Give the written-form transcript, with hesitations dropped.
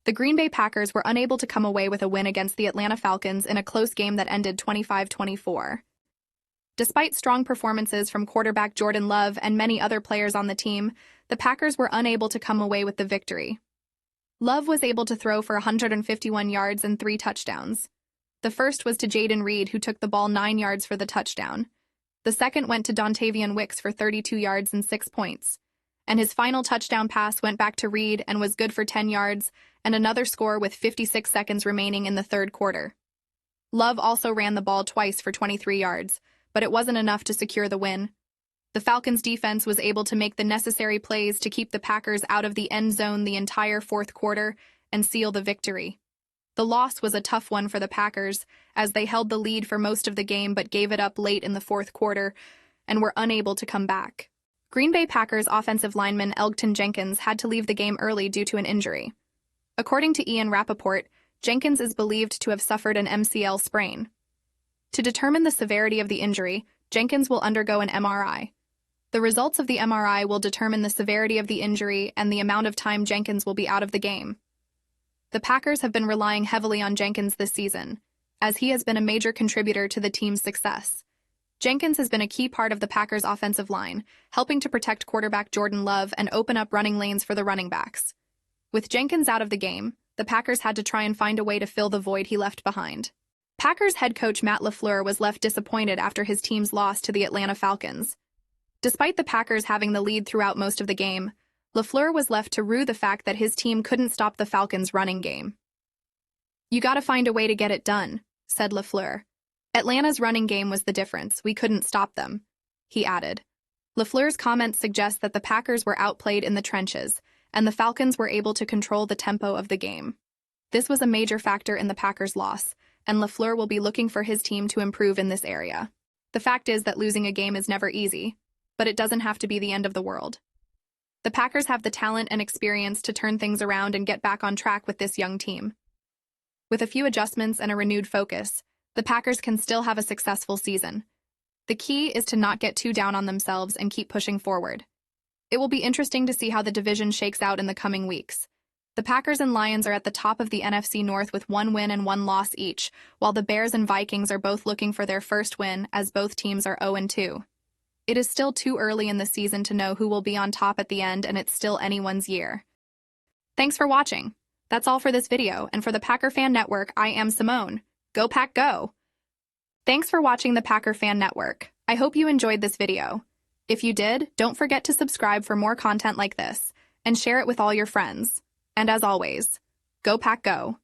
The Green Bay Packers were unable to come away with a win against the Atlanta Falcons in a close game that ended 25-24. Despite strong performances from quarterback Jordan Love and many other players on the team, the Packers were unable to come away with the victory. Love was able to throw for 151 yards and 3 touchdowns. The first was to Jayden Reed, who took the ball 9 yards for the touchdown. The second went to Dontayvion Wicks for 32 yards and 6 points. And his final touchdown pass went back to Reed and was good for 10 yards and another score with 56 seconds remaining in the third quarter. Love also ran the ball twice for 23 yards, but it wasn't enough to secure the win. The Falcons' defense was able to make the necessary plays to keep the Packers out of the end zone the entire fourth quarter and seal the victory. The loss was a tough one for the Packers, as they held the lead for most of the game but gave it up late in the fourth quarter and were unable to come back. Green Bay Packers offensive lineman Elgton Jenkins had to leave the game early due to an injury. According to Ian Rappaport, Jenkins is believed to have suffered an MCL sprain. To determine the severity of the injury, Jenkins will undergo an MRI. The results of the MRI will determine the severity of the injury and the amount of time Jenkins will be out of the game. The Packers have been relying heavily on Jenkins this season, as he has been a major contributor to the team's success. Jenkins has been a key part of the Packers' offensive line, helping to protect quarterback Jordan Love and open up running lanes for the running backs. With Jenkins out of the game, the Packers had to try and find a way to fill the void he left behind. Packers head coach Matt LaFleur was left disappointed after his team's loss to the Atlanta Falcons. Despite the Packers having the lead throughout most of the game, LaFleur was left to rue the fact that his team couldn't stop the Falcons' running game. "You gotta find a way to get it done," said LaFleur. "Atlanta's running game was the difference. We couldn't stop them," he added. LaFleur's comments suggest that the Packers were outplayed in the trenches, and the Falcons were able to control the tempo of the game. This was a major factor in the Packers' loss, and LaFleur will be looking for his team to improve in this area. The fact is that losing a game is never easy, but it doesn't have to be the end of the world. The Packers have the talent and experience to turn things around and get back on track with this young team. With a few adjustments and a renewed focus, the Packers can still have a successful season. The key is to not get too down on themselves and keep pushing forward. It will be interesting to see how the division shakes out in the coming weeks. The Packers and Lions are at the top of the NFC North with 1 win and 1 loss each, while the Bears and Vikings are both looking for their first win as both teams are 0-2. It is still too early in the season to know who will be on top at the end, and it's still anyone's year. Thanks for watching. That's all for this video, and for the Packer Fan Network, I am Simone. Go Pack Go! Thanks for watching the Packer Fan Network. I hope you enjoyed this video. If you did, don't forget to subscribe for more content like this, and share it with all your friends. And as always, Go Pack Go!